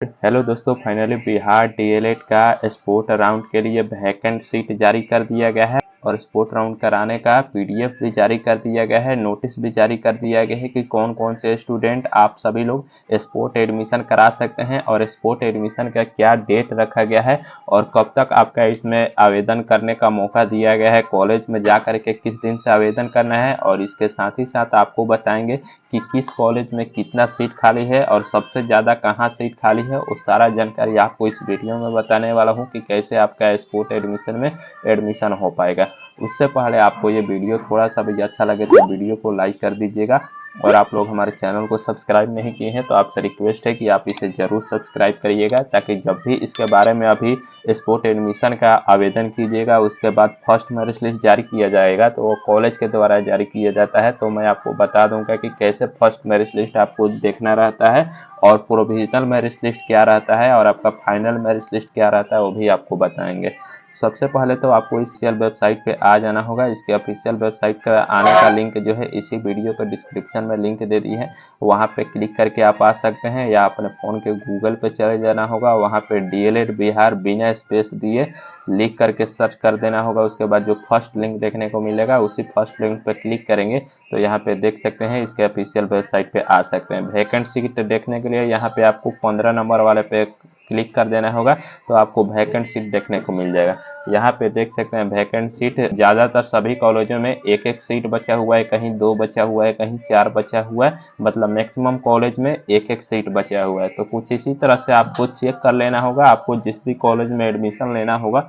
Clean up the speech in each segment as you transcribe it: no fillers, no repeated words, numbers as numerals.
Hello दोस्तों, finally Bihar DElEd का sport round के लिए वैकेंट सीट जारी कर दिया गया है और स्पोर्ट राउंड कराने का पीडीएफ भी जारी कर दिया गया है। नोटिस भी जारी कर दिया गया है कि कौन कौन से स्टूडेंट आप सभी लोग स्पोर्ट एडमिशन करा सकते हैं और स्पोर्ट एडमिशन का क्या डेट रखा गया है और कब तक आपका इसमें आवेदन करने का मौका दिया गया है। कॉलेज में जा करके किस दिन से आवेदन करना है और इसके साथ ही साथ आपको बताएंगे कि किस कॉलेज में कितना सीट खाली है और सबसे ज़्यादा कहाँ सीट खाली है। वो सारा जानकारी आपको इस वीडियो में बताने वाला हूँ कि कैसे आपका स्पोर्ट एडमिशन में एडमिशन हो पाएगा। उससे पहले आपको ये वीडियो थोड़ा सा भी अच्छा लगे तो वीडियो को लाइक कर दीजिएगा और आप लोग हमारे चैनल को सब्सक्राइब नहीं किए हैं तो आपसे रिक्वेस्ट है कि आप इसे ज़रूर सब्सक्राइब करिएगा, ताकि जब भी इसके बारे में अभी स्पोर्ट एडमिशन का आवेदन कीजिएगा उसके बाद फर्स्ट मेरिट लिस्ट जारी किया जाएगा तो वो कॉलेज के द्वारा जारी किया जाता है। तो मैं आपको बता दूंगा कि कैसे फर्स्ट मेरिट लिस्ट आपको देखना रहता है और प्रोविजनल मेरिट लिस्ट क्या रहता है और आपका फाइनल मेरिट लिस्ट क्या रहता है वो भी आपको बताएंगे। सबसे पहले तो आपको इस ऑफिशियल वेबसाइट पे आ जाना होगा। इसके ऑफिशियल वेबसाइट का आने का लिंक जो है इसी वीडियो के डिस्क्रिप्शन में लिंक दे दी है, वहाँ पे क्लिक करके आप आ सकते हैं या अपने फ़ोन के गूगल पे चले जाना होगा। वहाँ पे डीएलएड बिहार बिना स्पेस दिए लिख करके सर्च कर देना होगा। उसके बाद जो फर्स्ट लिंक देखने को मिलेगा उसी फर्स्ट लिंक पे क्लिक करेंगे तो यहाँ पे देख सकते हैं इसके ऑफिशियल वेबसाइट पे आ सकते हैं। वैकेंट सीट देखने के लिए यहाँ पे आपको 15 नंबर वाले पे क्लिक कर देना होगा तो आपको वैकेंट सीट देखने को मिल जाएगा। यहाँ पे देख सकते हैं वैकेंट सीट ज़्यादातर सभी कॉलेजों में एक एक सीट बचा हुआ है, कहीं 2 बचा हुआ है, कहीं 4 बचा हुआ है, मतलब मैक्सिमम कॉलेज में एक एक सीट बचा हुआ है। तो कुछ इसी तरह से आपको चेक कर लेना होगा। आपको जिस भी कॉलेज में एडमिशन लेना होगा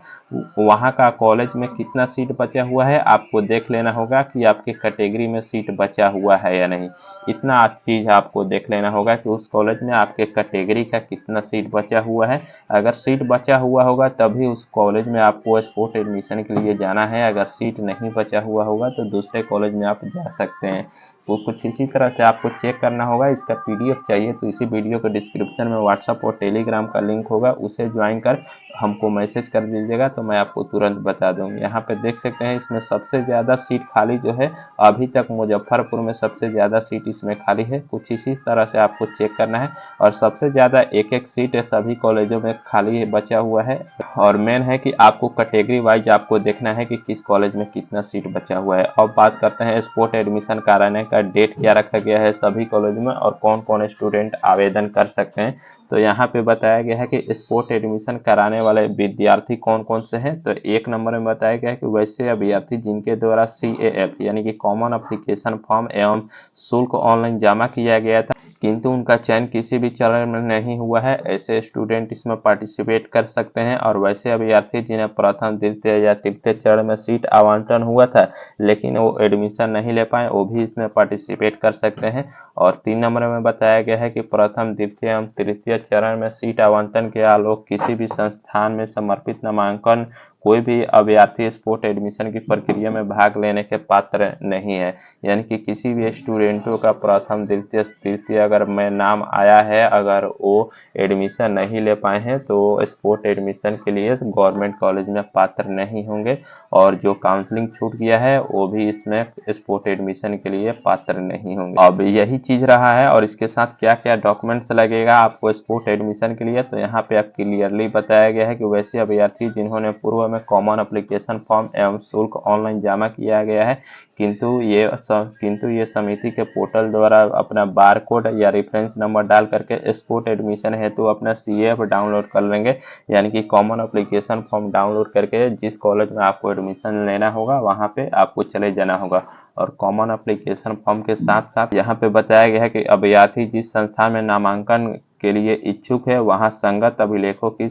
वहाँ का कॉलेज में कितना सीट बचा हुआ है आपको देख लेना होगा कि आपके कैटेगरी में सीट बचा हुआ है या नहीं। इतना चीज़ आपको देख लेना होगा कि उस कॉलेज में आपके कैटेगरी का कितना सीट बचा हुआ है। अगर सीट बचा हुआ होगा तभी उस कॉलेज में आपको स्पोर्ट एडमिशन के लिए जाना है। अगर सीट नहीं बचा हुआ होगा तो दूसरे कॉलेज में आप जा सकते हैं। वो कुछ इसी तरह से आपको चेक करना होगा। इसका पीडीएफ चाहिए तो इसी वीडियो के डिस्क्रिप्शन में व्हाट्सएप और टेलीग्राम का लिंक होगा, उसे ज्वाइन कर हमको मैसेज कर दीजिएगा तो मैं आपको तुरंत बता दूंगी। यहाँ पे देख सकते हैं इसमें सबसे ज़्यादा सीट खाली जो है अभी तक मुजफ्फरपुर में सबसे ज़्यादा सीट इसमें खाली है। कुछ इसी तरह से आपको चेक करना है और सबसे ज़्यादा एक एक सीट सभी कॉलेजों में खाली बचा हुआ है। और मेन है कि आपको कैटेगरी वाइज आपको देखना है कि किस कॉलेज में कितना सीट बचा हुआ है। अब बात करते हैं स्पोर्ट एडमिशन कराने का डेट क्या रखा गया है सभी कॉलेज में और कौन कौन स्टूडेंट आवेदन कर सकते हैं। तो यहाँ पे बताया गया है कि स्पोर्ट एडमिशन कराने वाले विद्यार्थी कौन कौन से हैं। तो एक नंबर में बताया गया है कि वैसे अभ्यर्थी जिनके द्वारा CAF यानी कि कॉमन एप्लीकेशन फॉर्म एवं शुल्क ऑनलाइन जमा किया गया था किंतु उनका चयन किसी भी चरण में नहीं हुआ है, ऐसे स्टूडेंट इसमें पार्टिसिपेट कर सकते हैं। और वैसे अभ्यर्थी जिन्हें प्रथम द्वितीय या तृतीय चरण में सीट आवंटन हुआ था लेकिन वो एडमिशन नहीं ले पाए वो भी इसमें पार्टिसिपेट कर सकते हैं। और 3 नंबर में बताया गया है कि प्रथम द्वितीय एवं तृतीय चरण में सीट आवंटन के आलोक किसी भी संस्थान में समर्पित नामांकन कोई भी अभ्यर्थी स्पोर्ट एडमिशन की प्रक्रिया में भाग लेने के पात्र नहीं है। यानी कि किसी भी स्टूडेंटों का प्रथम द्वितीय तृतीय अगर में नाम आया है, अगर वो एडमिशन नहीं ले पाए हैं तो स्पोर्ट एडमिशन के लिए गवर्नमेंट कॉलेज में पात्र नहीं होंगे और जो काउंसलिंग छूट गया है वो भी इसमें स्पोर्ट एडमिशन के लिए पात्र नहीं होंगे। अब यही चीज़ रहा है और इसके साथ क्या क्या डॉक्यूमेंट्स लगेगा आपको स्पोर्ट एडमिशन के लिए। तो यहाँ पे आप क्लियरली बताया गया है कि वैसे अभ्यर्थी जिन्होंने पूर्व में कॉमन एप्लीकेशन फॉर्म एवं शुल्क ऑनलाइन जमा किया गया है किंतु ये समिति के पोर्टल द्वारा अपना बार कोड या रेफरेंस नंबर डाल करके स्पोर्ट एडमिशन हेतु अपना CAF डाउनलोड कर लेंगे। यानी कि कॉमन एप्लीकेशन फॉर्म डाउनलोड करके जिस कॉलेज में आपको एडमिशन लेना होगा वहाँ पे आपको चले जाना होगा। और कॉमन एप्लीकेशन फॉर्म के साथ साथ यहाँ पे बताया गया है कि अभ्यर्थी जिस संस्था में नामांकन के लिए इच्छुक है वहाँ संगत अभिलेखों की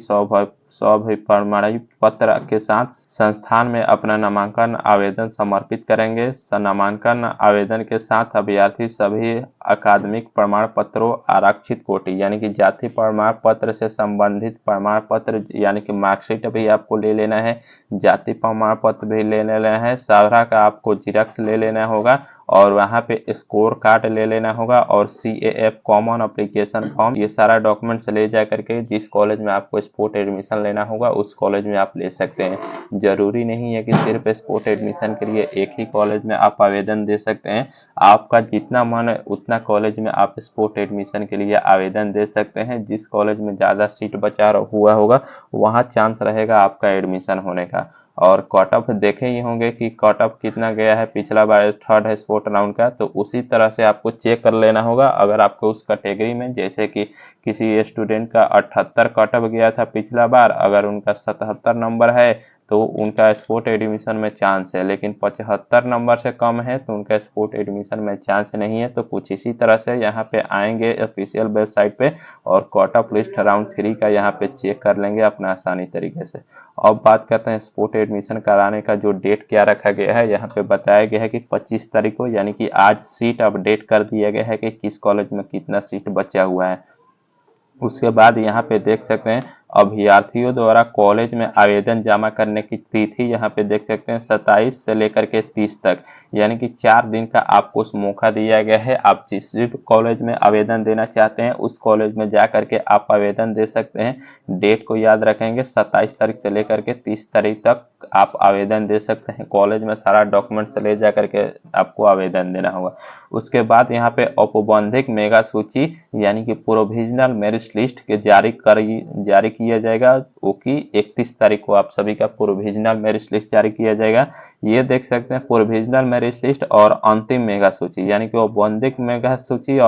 प्रमाणित पत्र के साथ संस्थान में अपना नामांकन आवेदन समर्पित करेंगे। नामांकन आवेदन के साथ अभ्यर्थी सभी अकादमिक प्रमाण पत्रों आरक्षित कोटि यानी कि जाति प्रमाण पत्र से संबंधित प्रमाण पत्र यानी कि मार्कशीट भी आपको ले लेना है, जाति प्रमाण पत्र भी ले लेना है, सारा का आपको जिरक्स ले लेना होगा और वहाँ पे स्कोर कार्ड ले लेना होगा और CAF कॉमन एप्लीकेशन फॉर्म, ये सारा डॉक्यूमेंट्स ले जा करके जिस कॉलेज में आपको स्पोर्ट एडमिशन लेना होगा उस कॉलेज में आप ले सकते हैं। जरूरी नहीं है कि सिर्फ स्पोर्ट एडमिशन के लिए एक ही कॉलेज में आप आवेदन दे सकते हैं। आपका जितना मन है उतना कॉलेज में आप स्पोर्ट एडमिशन के लिए आवेदन दे सकते हैं। जिस कॉलेज में ज़्यादा सीट बचा हुआ होगा वहाँ चांस रहेगा आपका एडमिशन होने का। और कट ऑफ देखे ही होंगे कि कट ऑफ कितना गया है, पिछला बार थर्ड है स्पोर्ट राउंड का, तो उसी तरह से आपको चेक कर लेना होगा। अगर आपको उस कैटेगरी में, जैसे कि किसी स्टूडेंट का 78 कट ऑफ गया था पिछला बार, अगर उनका 77 नंबर है तो उनका स्पोर्ट एडमिशन में चांस है, लेकिन 75 नंबर से कम है तो उनका स्पोर्ट एडमिशन में चांस नहीं है। तो कुछ इसी तरह से यहाँ पे आएंगे ऑफिशियल वेबसाइट पे और कट ऑफ लिस्ट राउंड 3 का यहाँ पे चेक कर लेंगे अपना आसानी तरीके से। अब बात करते हैं स्पोर्ट एडमिशन कराने का जो डेट क्या रखा गया है। यहाँ पे बताया गया है कि 25 तारीख को, यानी कि आज सीट अपडेट कर दिया गया है कि किस कॉलेज में कितना सीट बचा हुआ है। उसके बाद यहाँ पे देख सकते हैं अभ्यर्थियों द्वारा कॉलेज में आवेदन जमा करने की तिथि यहाँ पे देख सकते हैं 27 से लेकर के 30 तक, यानी कि 4 दिन का आपको मौका दिया गया है। आप जिस भी कॉलेज में आवेदन देना चाहते हैं उस कॉलेज में जा करके आप आवेदन दे सकते हैं। डेट को याद रखेंगे, 27 तारीख से लेकर के 30 तारीख तक आप आवेदन दे सकते हैं। कॉलेज में सारा डॉक्यूमेंट्स ले जा करके आपको आवेदन देना होगा। उसके बाद यहाँ पे औपबंधिक मेगा सूची यानी कि प्रोविजनल मेरिट लिस्ट के जारी किया जाएगा, वो कि 31 तारीख को आप सभी का प्रोविजनल मेरिट लिस्ट जारी किया जाएगा। ये देख सकते हैं प्रोविजनल मेरिट लिस्ट और अंतिम मेगा सूची, यानी कि औपबंधिक मेगा सूची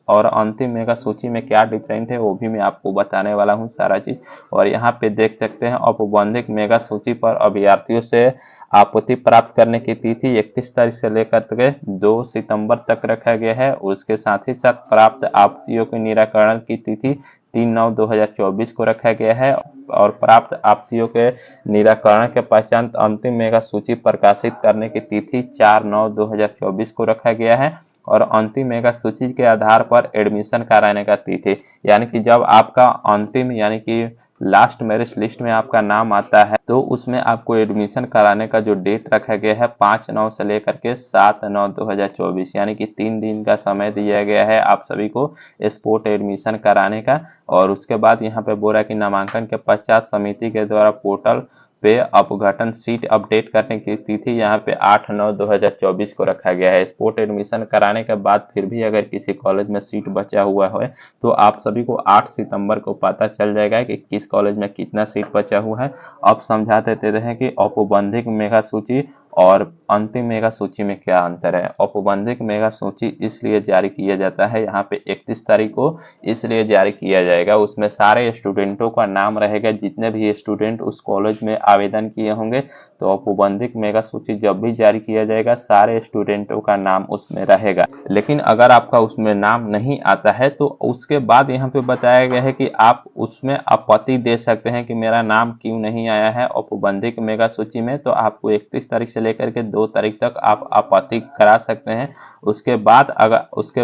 और अंतिम मेगा सूची में क्या डिफरेंट है वो भी मैं आपको बताने वाला हूँ सारा चीज। और यहाँ पे देख सकते हैं औपबंधिक मेगा सूची पर अभ्यर्थियों से आपत्ति प्राप्त करने की तिथि 31 तारीख से लेकर के 2 सितंबर तक रखा गया है। उसके साथ ही साथ प्राप्त आपत्तियों के निराकरण की तिथि 3/9/2024 को रखा गया है और प्राप्त आपत्तियों के निराकरण के पश्चात अंतिम मेगा सूची प्रकाशित करने की तिथि 4/9/2024 को रखा गया है। और अंतिम मेगा सूची के आधार पर एडमिशन कराने का तिथि, यानी कि जब आपका अंतिम यानी कि लास्ट मेरिट लिस्ट में आपका नाम आता है तो उसमें आपको एडमिशन कराने का जो डेट रखा गया है 5/9 से लेकर के 7/9/2024, यानी कि 3 दिन का समय दिया गया है आप सभी को स्पोर्ट एडमिशन कराने का। और उसके बाद यहाँ पे बोला कि नामांकन के पश्चात समिति के द्वारा पोर्टल पे अपघटन सीट अपडेट करने की तिथि यहाँ पे 8/9/2024 को रखा गया है। स्पोर्ट एडमिशन कराने के बाद फिर भी अगर किसी कॉलेज में सीट बचा हुआ है तो आप सभी को 8 सितंबर को पता चल जाएगा कि किस कॉलेज में कितना सीट बचा हुआ है। अब समझा देते हैं कि औपबंधिक मेगा सूची और अंतिम मेगा सूची में क्या अंतर है। औपबंधिक मेगा सूची इसलिए जारी किया जाता है यहाँ पे 31 तारीख को इसलिए जारी किया जाएगा, उसमें सारे स्टूडेंटों का नाम रहेगा जितने भी स्टूडेंट उस कॉलेज में आवेदन किए होंगे। तो औपबंधिक मेगा सूची जब भी जारी किया जाएगा सारे स्टूडेंटों का नाम उसमें रहेगा। लेकिन अगर आपका उसमें नाम नहीं आता है तो उसके बाद यहाँ पे बताया गया है कि आप उसमें आपत्ति दे सकते हैं कि मेरा नाम क्यों नहीं आया है औपबंधिक मेगा सूची में। तो आपको 31 तारीख से लेकर के 2 तारीख तक आप आपत्ति करा सकते हैं। उसके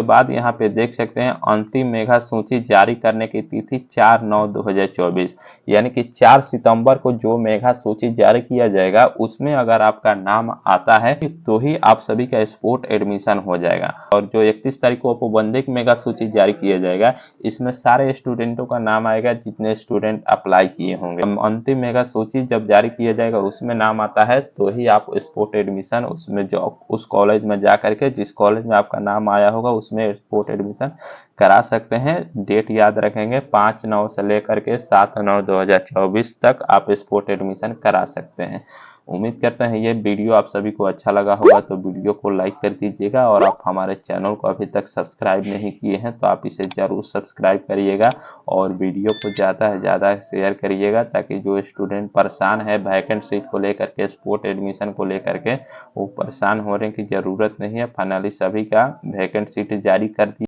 बाद यहाँ पे देख सकते हैं अंतिम मेगा सूची जारी करने की तिथि 4/9/2024, यानी कि 4 सितंबर को जो मेगा सूची जारी किया जाएगा उसमें अगर आपका नाम आता है तो ही आप सभी का स्पोर्ट एडमिशन हो जाएगा। और जो 31 तारीख को औपबंधिक मेगा सूची जारी किया जाएगा इसमें सारे स्टूडेंटों का नाम आएगा जितने स्टूडेंट अप्लाई किए होंगे। अंतिम मेगा सूची जब जारी किया जाएगा उसमें नाम आता है तो ही आप स्पोर्ट एडमिशन उसमें जो उस कॉलेज में जा करके जिस कॉलेज में आपका नाम आया होगा उसमें स्पोर्ट एडमिशन करा सकते हैं। डेट याद रखेंगे 5/9 से लेकर के 7/9/2024 तक आप स्पोर्ट एडमिशन करा सकते हैं। उम्मीद करते हैं ये वीडियो आप सभी को अच्छा लगा होगा, तो वीडियो को लाइक कर दीजिएगा और आप हमारे चैनल को अभी तक सब्सक्राइब नहीं किए हैं तो आप इसे जरूर सब्सक्राइब करिएगा और वीडियो को ज़्यादा से ज़्यादा शेयर करिएगा ताकि जो स्टूडेंट परेशान है वैकेंट सीट को लेकर के, स्पोर्ट एडमिशन को लेकर के, वो परेशान होने की ज़रूरत नहीं है। फाइनली सभी का वैकेंट सीट जारी कर दी